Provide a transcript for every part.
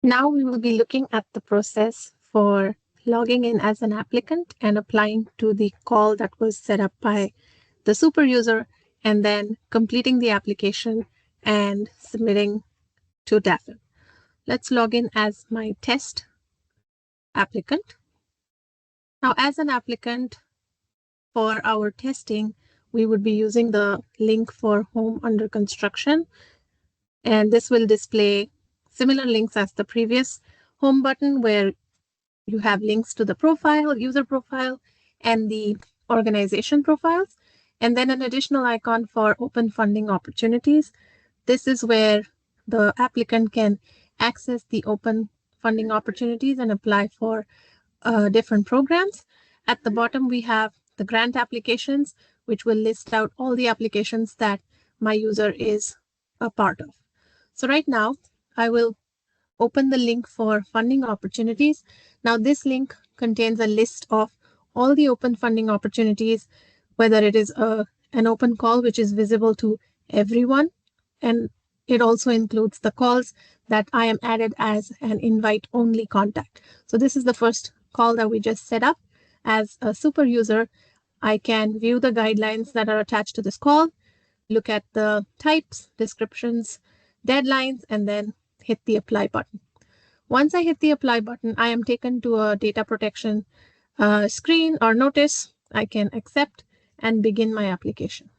Now we will be looking at the process for logging in as an applicant and applying to the call that was set up by the super user, and then completing the application and submitting to DAFM. Let's log in as my test applicant. Now, as an applicant for our testing, we would be using the link for home under construction, and this will display similar links as the previous home button, where you have links to the profile, user profile, and the organization profiles, and then an additional icon for open funding opportunities. This is where the applicant can access the open funding opportunities and apply for different programs. At the bottom, we have the grant applications, which will list out all the applications that my user is a part of. So right now, I will open the link for funding opportunities. Now, this link contains a list of all the open funding opportunities, whether it is an open call, which is visible to everyone, and it also includes the calls that I am added as an invite-only contact. So this is the first call that we just set up. As a super user, I can view the guidelines that are attached to this call, look at the types, descriptions, deadlines, and then hit the apply button. Once I hit the apply button, I am taken to a data protection screen or notice. I can accept and begin my application.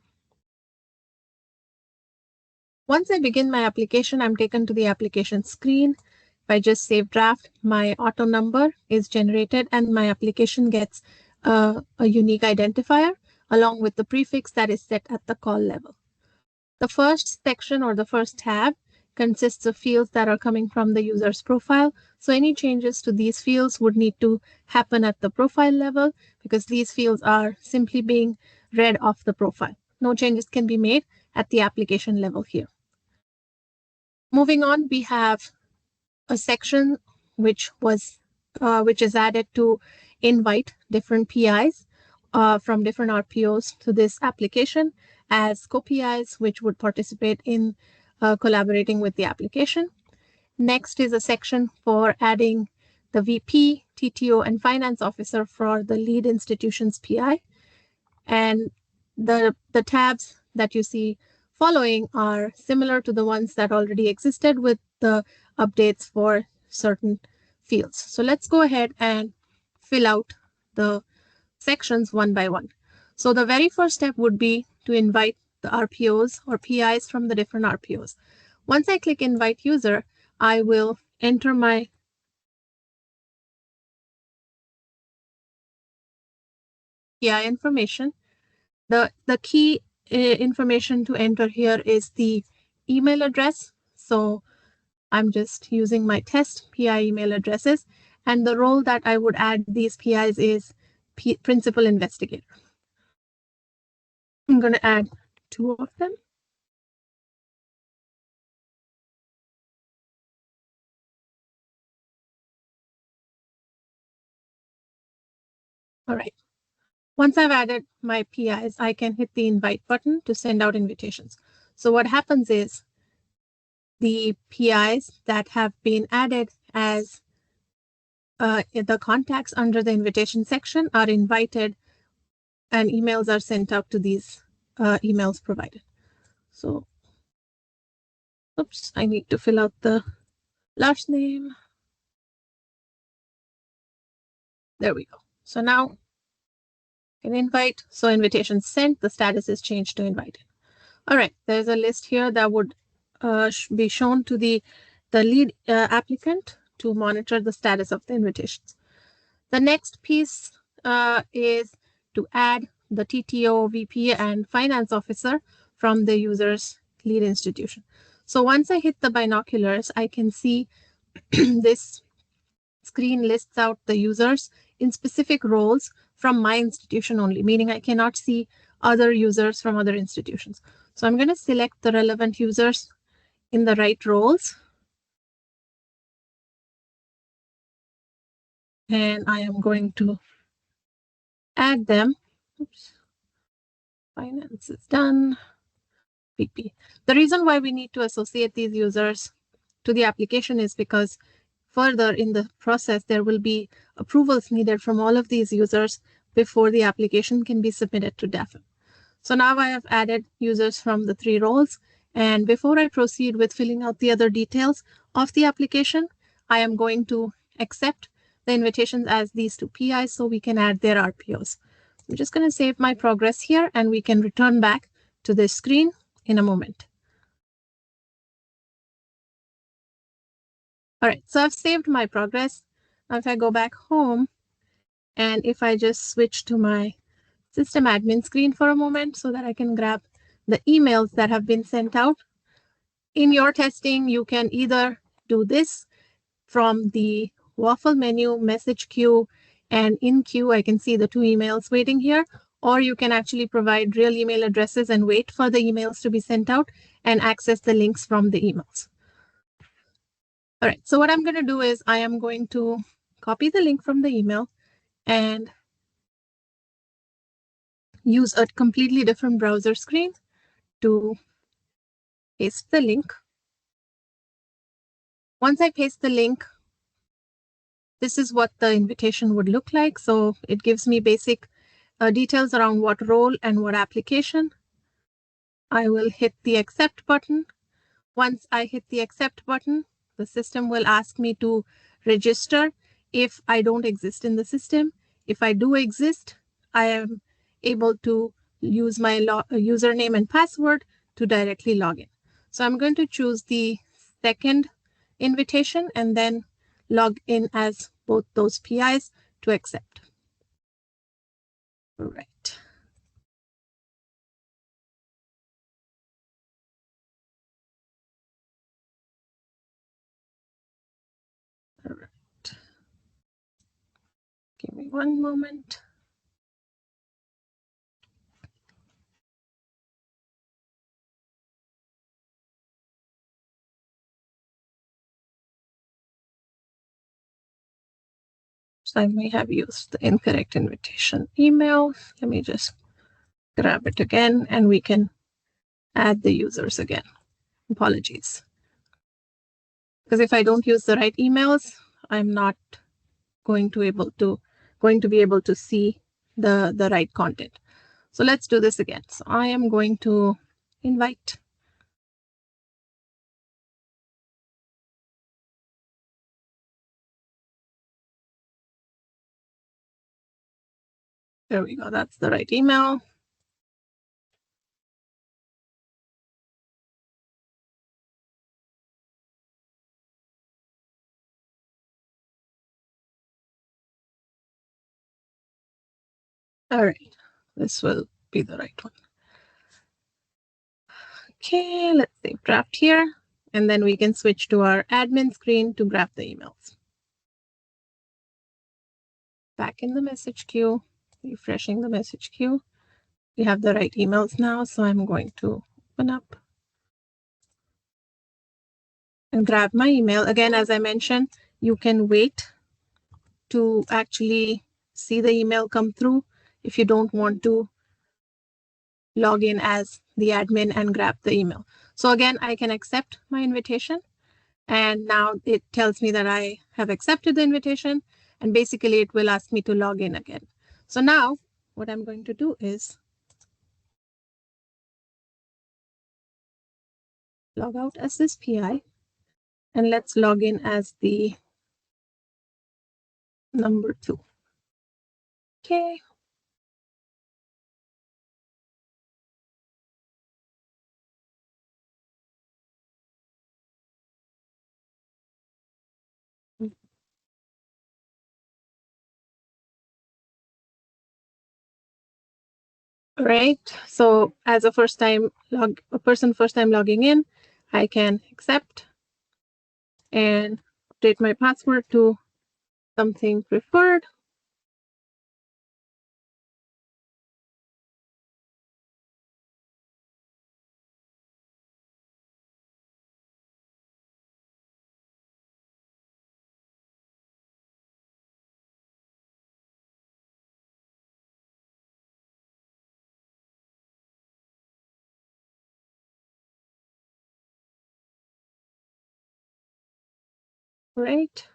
Once I begin my application, I'm taken to the application screen. If I just save draft, my auto number is generated and my application gets a unique identifier along with the prefix that is set at the call level. The first section or the first tab consists of fields that are coming from the user's profile. So any changes to these fields would need to happen at the profile level because these fields are simply being read off the profile. No changes can be made at the application level here. Moving on, we have a section which is added to invite different PIs from different RPOs to this application as co-PIs, which would participate in collaborating with the application. Next is a section for adding the VP, TTO, and finance officer for the lead institution's PI. And the tabs that you see following are similar to the ones that already existed with the updates for certain fields. So let's go ahead and fill out the sections one by one. So the very first step would be to invite the RPOs or PIs from the different RPOs. Once I click invite user, I will enter my PI information. The key information to enter here is the email address. So I'm just using my test PI email addresses, and the role that I would add these PIs is principal investigator. I'm going to add 2 of them. All right. Once I've added my PIs, I can hit the invite button to send out invitations. So what happens is the PIs that have been added as the contacts under the invitation section are invited and emails are sent out to these emails provided. So, oops, I need to fill out the last name. There we go. So now an invite. So invitation sent, the status is changed to invited. All right, there's a list here that would be shown to the lead applicant to monitor the status of the invitations. The next piece is to add the TTO, VP, and finance officer from the user's lead institution. So once I hit the binoculars, I can see this screen lists out the users in specific roles from my institution only, meaning I cannot see other users from other institutions. So I'm going to select the relevant users in the right roles. And I am going to add them. Oops. Finance is done. VP. The reason why we need to associate these users to the application is because further in the process, there will be approvals needed from all of these users before the application can be submitted to DAFM. So now I have added users from the 3 roles. And before I proceed with filling out the other details of the application, I am going to accept the invitations as these 2 PIs so we can add their RPOs. I'm just going to save my progress here and we can return back to this screen in a moment. All right, so I've saved my progress. Now if I go back home and if I just switch to my system admin screen for a moment so that I can grab the emails that have been sent out. In your testing, you can either do this from the waffle menu, message queue, and in queue, I can see the 2 emails waiting here, or you can actually provide real email addresses and wait for the emails to be sent out and access the links from the emails. All right, so what I'm going to do is I am going to copy the link from the email and use a completely different browser screen to paste the link. Once I paste the link, this is what the invitation would look like. So it gives me basic details around what role and what application. I will hit the accept button. Once I hit the accept button, the system will ask me to register if I don't exist in the system. If I do exist, I am able to use my username and password to directly log in. So I'm going to choose the second invitation and then log in as both those PIs to accept. All right. All right. Give me one moment. So I may have used the incorrect invitation email. Let me just grab it again and we can add the users again. Apologies. Because if I don't use the right emails, I'm not going to be able to see the right content. So let's do this again. So I am going to invite. There we go. That's the right email. All right. This will be the right one. Okay, let's save draft here. And then we can switch to our admin screen to grab the emails. Back in the message queue, refreshing the message queue. We have the right emails now, so I'm going to open up and grab my email. Again, as I mentioned, you can wait to actually see the email come through if you don't want to log in as the admin and grab the email. So again, I can accept my invitation. And now it tells me that I have accepted the invitation. And basically, it will ask me to log in again. So now what I'm going to do is log out as this PI. And let's log in as the number 2. Okay. Right. So as a person first time logging in, I can accept and update my password to something preferred. Right.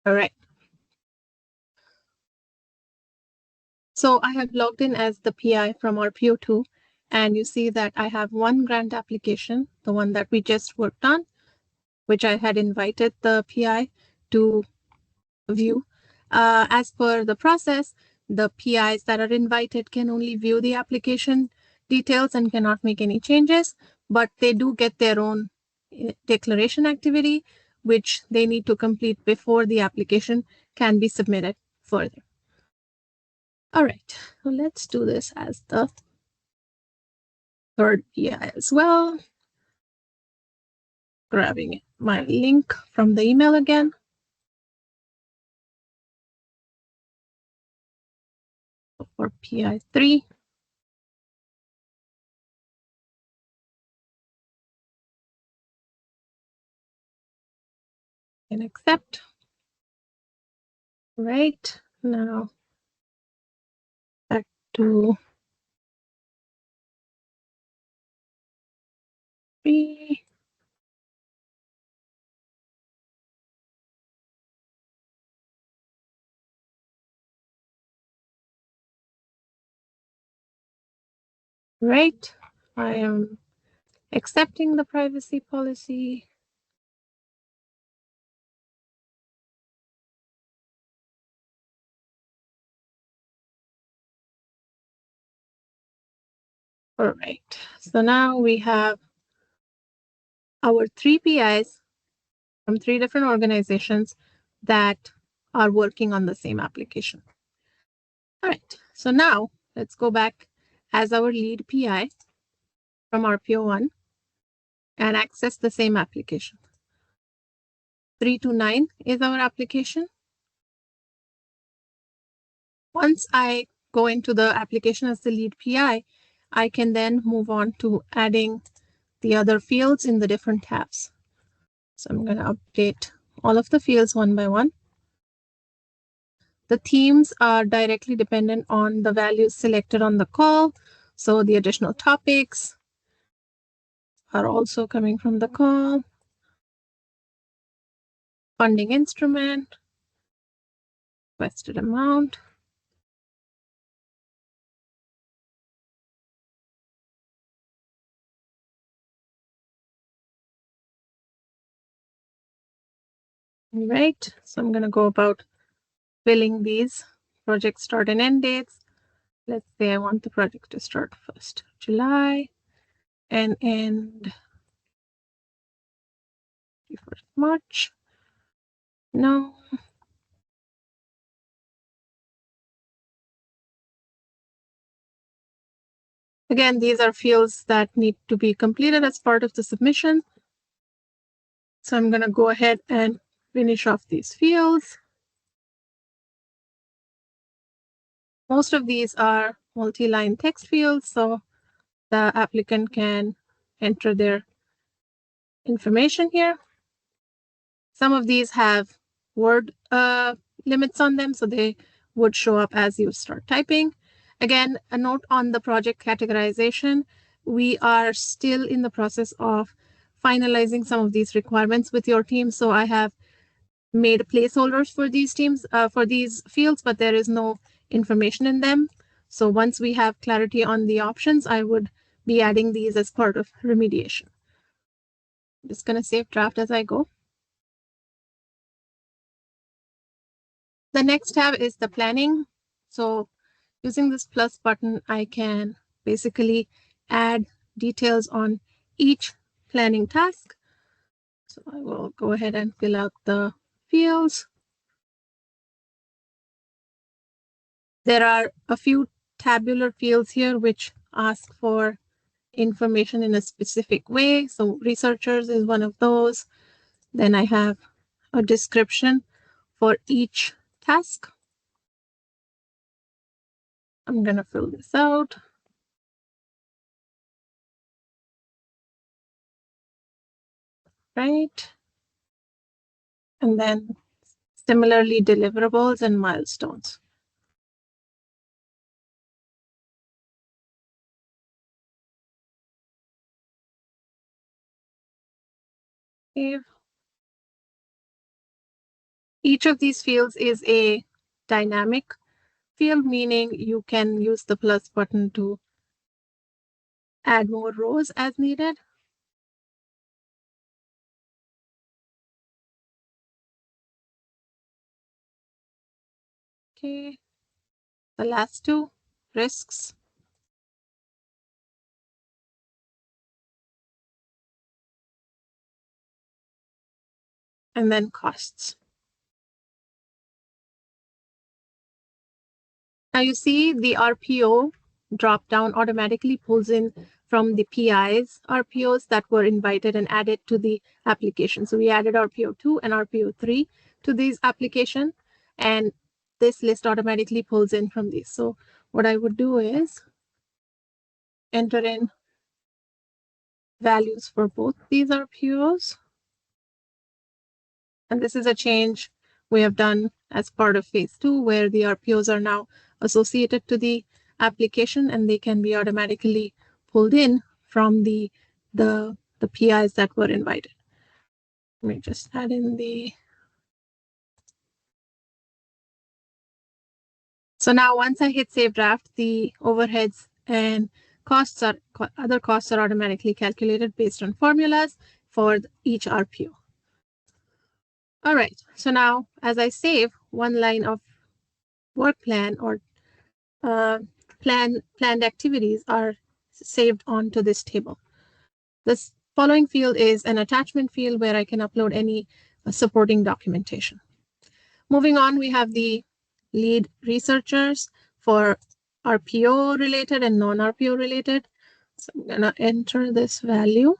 All right. So I have logged in as the PI from our PO2, and you see that I have one grant application, the one that we just worked on, which I had invited the PI to view. As per the process, the PIs that are invited can only view the application details and cannot make any changes, but they do get their own declaration activity, which they need to complete before the application can be submitted further. All right, so let's do this as the third PI as well. Grabbing my link from the email again. For PI3. And accept. Right, now back to 3. Right, I am accepting the privacy policy. All right, so now we have our 3 PIs from 3 different organizations that are working on the same application. All right, so now let's go back as our lead PI from our PO1 and access the same application. 329 is our application. Once I go into the application as the lead PI, I can then move on to adding the other fields in the different tabs. So I'm going to update all of the fields one by one. The themes are directly dependent on the values selected on the call. So the additional topics are also coming from the call. Funding instrument, requested amount. All right, so I'm going to go about filling these project start and end dates. Let's say I want the project to start 1st July and end 1st March. No. Again, these are fields that need to be completed as part of the submission. So I'm going to go ahead and finish off these fields. Most of these are multi-line text fields, so the applicant can enter their information here. Some of these have word limits on them, so they would show up as you start typing. Again, a note on the project categorization. We are still in the process of finalizing some of these requirements with your team. So I have made placeholders for these teams, for these fields, but there is no information in them. So once we have clarity on the options, I would be adding these as part of remediation. I'm just going to save draft as I go. The next tab is the planning. So using this plus button, I can basically add details on each planning task. So I will go ahead and fill out the fields. There are a few tabular fields here which ask for information in a specific way. So researchers is one of those. Then I have a description for each task. I'm going to fill this out. Right. And then similarly, deliverables and milestones. Save. Each of these fields is a dynamic field, meaning you can use the plus button to add more rows as needed. Okay, the last two, risks. And then costs. Now you see the RPO drop down automatically pulls in from the PI's RPOs that were invited and added to the application. So we added RPO 2 and RPO 3 to these application, and this list automatically pulls in from these. So what I would do is enter in values for both these RPOs. And this is a change we have done as part of phase 2, where the RPOs are now associated to the application and they can be automatically pulled in from the PIs that were invited. Let me just add in the. So now once I hit save draft, the overheads and other costs are automatically calculated based on formulas for each RPO. All right, so now as I save, one line of work plan or planned activities are saved onto this table. This following field is an attachment field where I can upload any supporting documentation. Moving on, we have the lead researchers for RPO related and non-RPO related. So I'm gonna enter this value.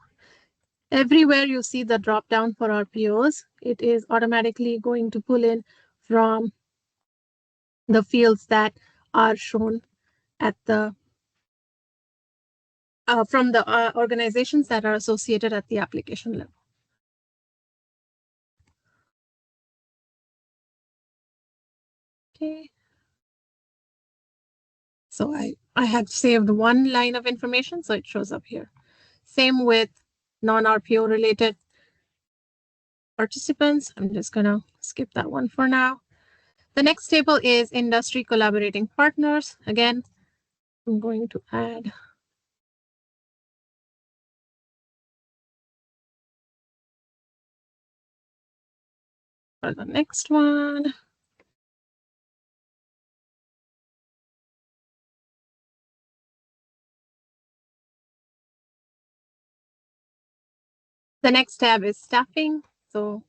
Everywhere you see the drop down for RPOs, it is automatically going to pull in from the fields that are shown at the from the organizations that are associated at the application level. Okay. So I have saved one line of information, so it shows up here. Same with non-RPO related participants. I'm just gonna skip that one for now. The next table is industry collaborating partners. Again, I'm going to add for the next one. The next tab is staffing. So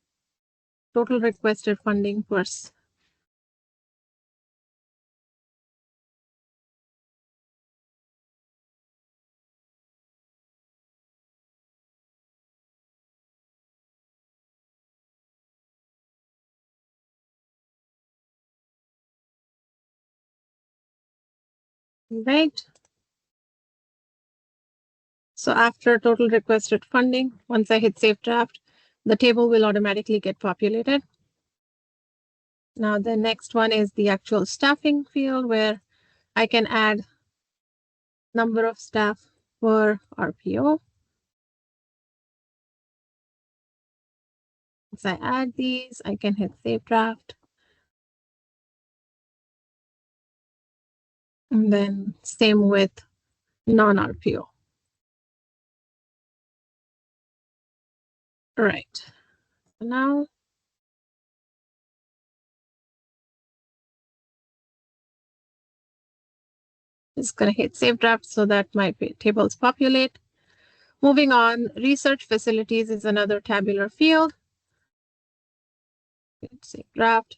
total requested funding per. Right. So after total requested funding, once I hit save draft, the table will automatically get populated. Now the next one is the actual staffing field where I can add number of staff per RPO. Once I add these, I can hit save draft. And then same with non-RPO. All right. So now just going to hit save draft so that my tables populate. Moving on, research facilities is another tabular field. Hit save draft.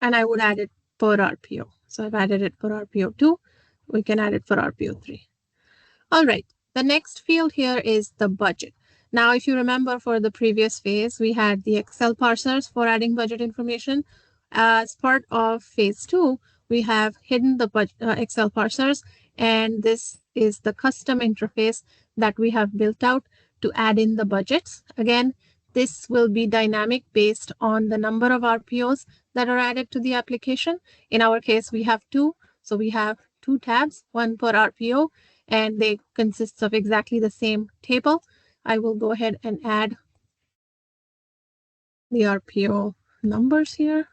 And I would add it per RPO. So I've added it for RPO 2. We can add it for RPO 3. All right. The next field here is the budget. Now, if you remember for the previous phase, we had the Excel parsers for adding budget information. As part of phase 2, we have hidden the Excel parsers, and this is the custom interface that we have built out to add in the budgets. Again, this will be dynamic based on the number of RPOs that are added to the application. In our case, we have 2. So we have 2 tabs, one per RPO. and they consist of exactly the same table. I will go ahead and add the RPO numbers here.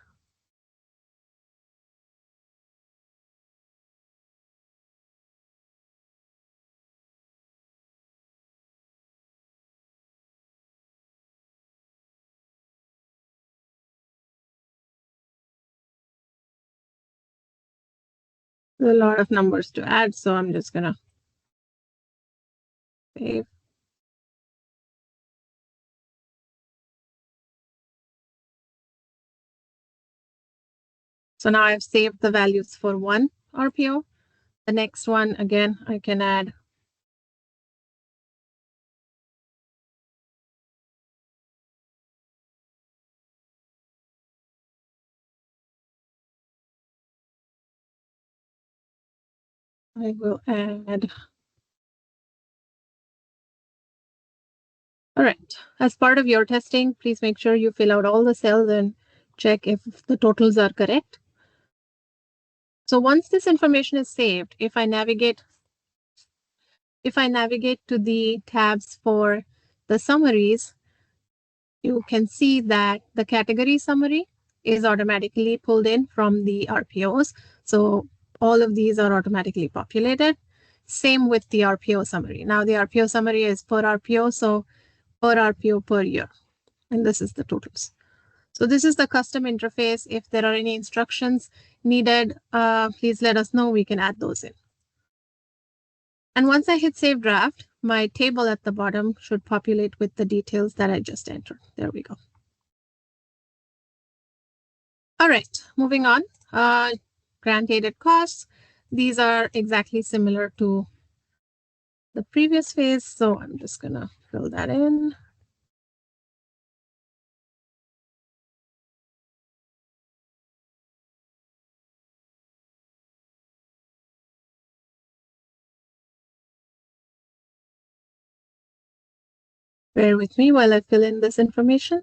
There's a lot of numbers to add, so I'm just gonna save. So now I've saved the values for one RPO. The next one, again, I can add I will add. All right. As part of your testing, please make sure you fill out all the cells and check if the totals are correct. So once this information is saved, if I navigate to the tabs for the summaries, you can see that the category summary is automatically pulled in from the RPOs. So all of these are automatically populated. Same with the RPO summary. Now the RPO summary is per RPO, so per RPO per year. And this is the totals. So this is the custom interface. If there are any instructions needed, please let us know. We can add those in. And once I hit Save Draft, my table at the bottom should populate with the details that I just entered. There we go. All right, moving on. Grant aided costs. These are exactly similar to the previous phase, so I'm just gonna fill that in. Bear with me while I fill in this information.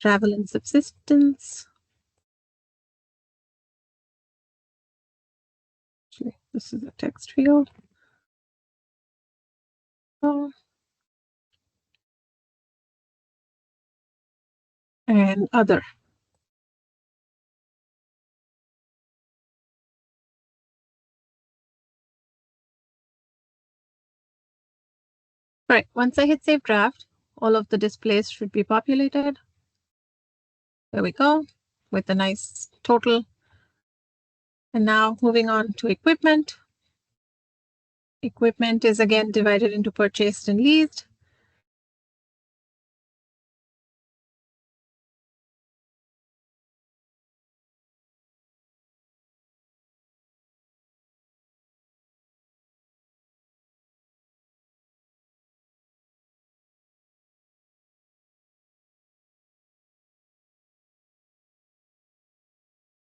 Travel and subsistence. Actually, this is a text field. Oh. And other. All right, once I hit Save Draft, all of the displays should be populated. There we go, with a nice total. And now moving on to equipment. Equipment is again divided into purchased and leased.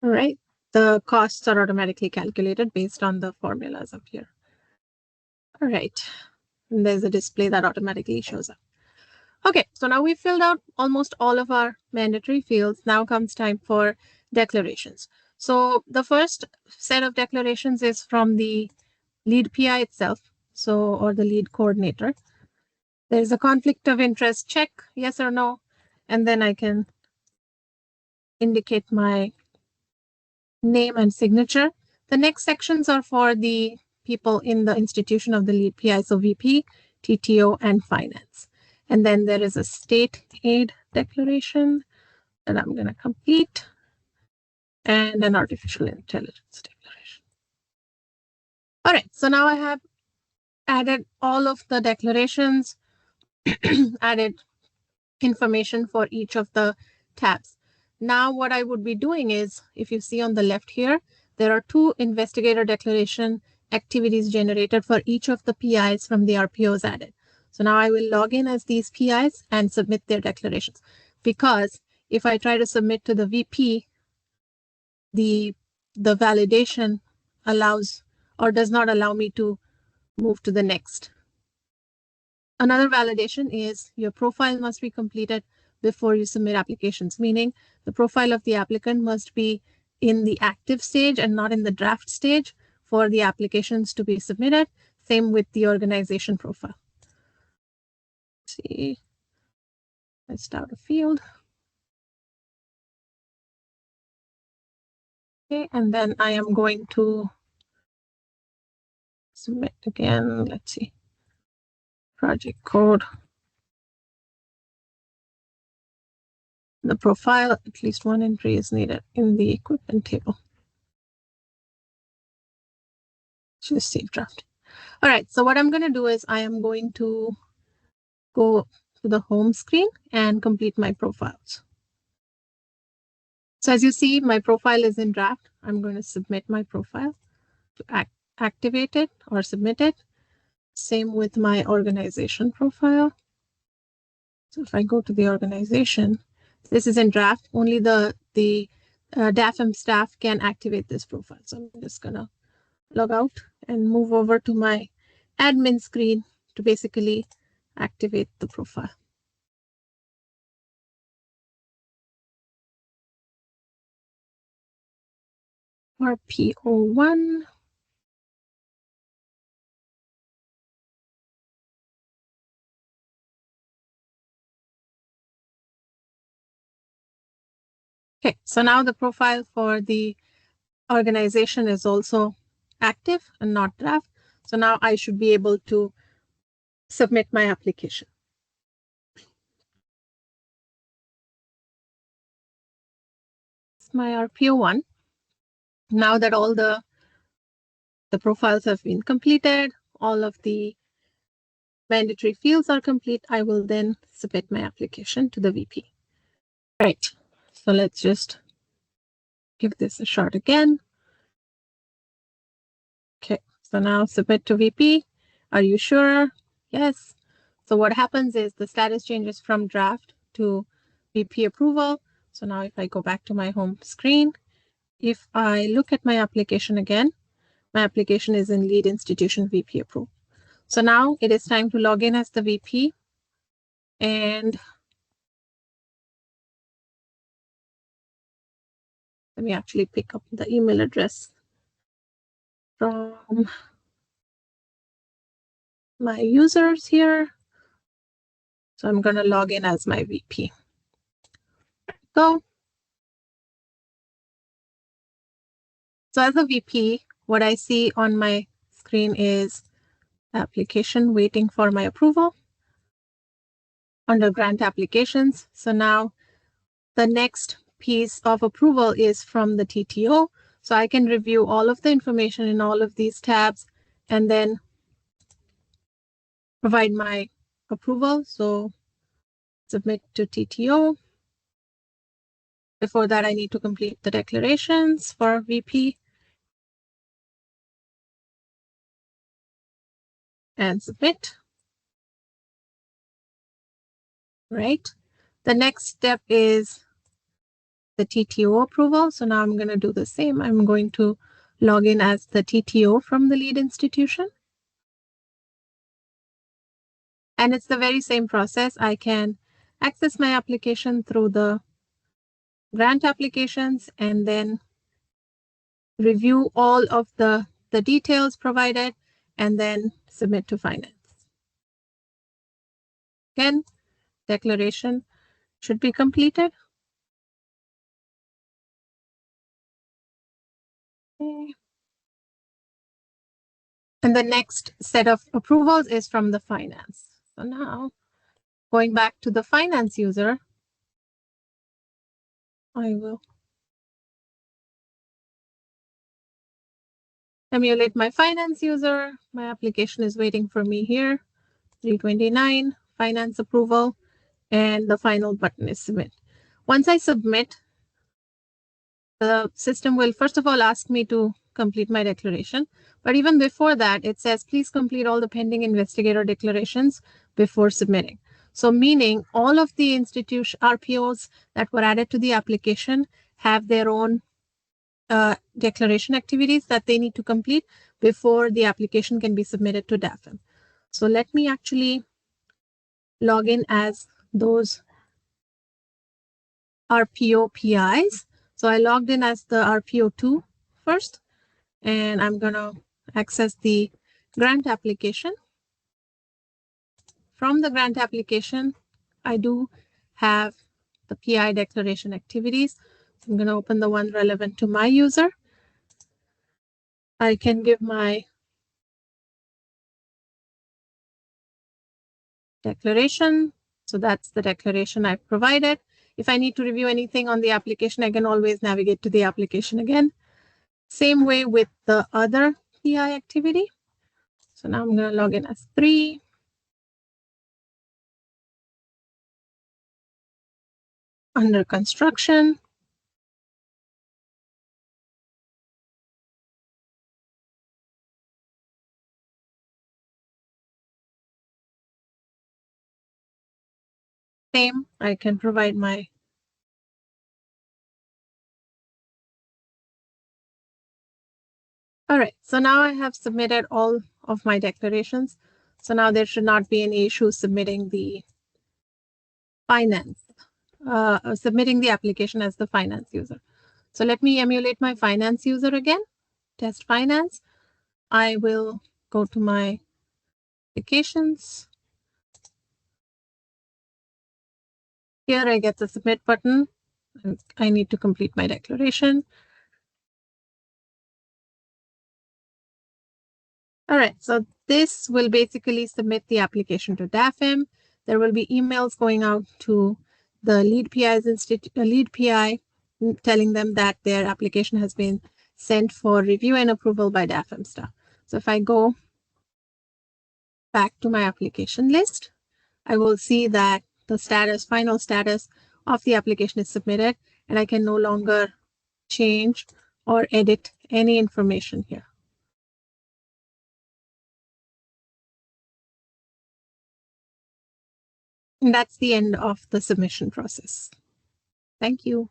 All right, the costs are automatically calculated based on the formulas up here. All right, and there's a display that automatically shows up. Okay, so now we've filled out almost all of our mandatory fields. Now comes time for declarations. So the first set of declarations is from the lead PI itself, or the lead coordinator. There's a conflict of interest check, yes or no, and then I can indicate my name and signature. The next sections are for the people in the institution of the lead PI, so VP, TTO, and finance. And then there is a state aid declaration that I'm going to complete, and an artificial intelligence declaration. All right, so now I have added all of the declarations, added information for each of the tabs. Now what I would be doing is, if you see on the left here, there are two investigator declaration activities generated for each of the PIs from the RPOs added. So now I will log in as these PIs and submit their declarations. Because if I try to submit to the VP, the validation allows or does not allow me to move to the next. Another validation is your profile must be completed before you submit applications, meaning the profile of the applicant must be in the active stage and not in the draft stage for the applications to be submitted. Same with the organization profile. Let's see, I start a field. Okay, and then I am going to submit again. Let's see, project code. The profile, at least one entry is needed in the equipment table. Just save draft. All right, so what I'm going to do is I am going to go to the home screen and complete my profiles. So as you see, my profile is in draft. I'm going to submit my profile to activate it or submit it. Same with my organization profile. So if I go to the organization, this is in draft. Only the DAFM staff can activate this profile. So I'm just going to log out and move over to my admin screen to basically activate the profile. RPO1. Okay, so now the profile for the organization is also active and not draft. So now I should be able to submit my application. It's my RPO1. Now that all the profiles have been completed, all of the mandatory fields are complete, I will then submit my application to the VP. All right, so let's just give this a shot again. Okay, so now submit to VP. Are you sure? Yes. So what happens is the status changes from draft to VP approval. So now if I go back to my home screen, if I look at my application again, my application is in lead institution VP approval. So now it is time to log in as the VP. And let me actually pick up the email address from my users here. So I'm going to log in as my VP. Go. So as a VP, what I see on my screen is application waiting for my approval under grant applications. So now the next piece of approval is from the TTO. So I can review all of the information in all of these tabs and then provide my approval. So submit to TTO. Before that, I need to complete the declarations for VP and submit. Right. The next step is the TTO approval. So now I'm going to do the same. I'm going to log in as the TTO from the lead institution. And it's the very same process. I can access my application through the grant applications and then review all of the details provided and then submit to finance. Again, declaration should be completed. Okay. And the next set of approvals is from the finance. So now going back to the finance user, I will emulate my finance user. My application is waiting for me here. 329, finance approval, and the final button is submit. Once I submit, the system will first of all ask me to complete my declaration. But even before that, it says, please complete all the pending investigator declarations before submitting. So meaning all of the institution RPOs that were added to the application have their own declaration activities that they need to complete before the application can be submitted to DAFM. So let me actually log in as those RPO PIs. So I logged in as the RPO2 first, and I'm going to access the grant application. From the grant application, I do have the PI declaration activities. So I'm going to open the one relevant to my user. I can give my declaration. So that's the declaration I've provided. If I need to review anything on the application, I can always navigate to the application again. Same way with the other PI activity. So now I'm going to log in as 3. Under construction. Same, I can provide my All right, so now I have submitted all of my declarations. So now there should not be any issue submitting the submitting the application as the finance user. So let me emulate my finance user again, test finance. I will go to my applications. Here I get the submit button. And I need to complete my declaration. All right, so this will basically submit the application to DAFM. There will be emails going out to the lead PI telling them that their application has been sent for review and approval by DAFM staff. So if I go back to my application list, I will see that the final status of the application is submitted, and I can no longer change or edit any information here. And that's the end of the submission process. Thank you.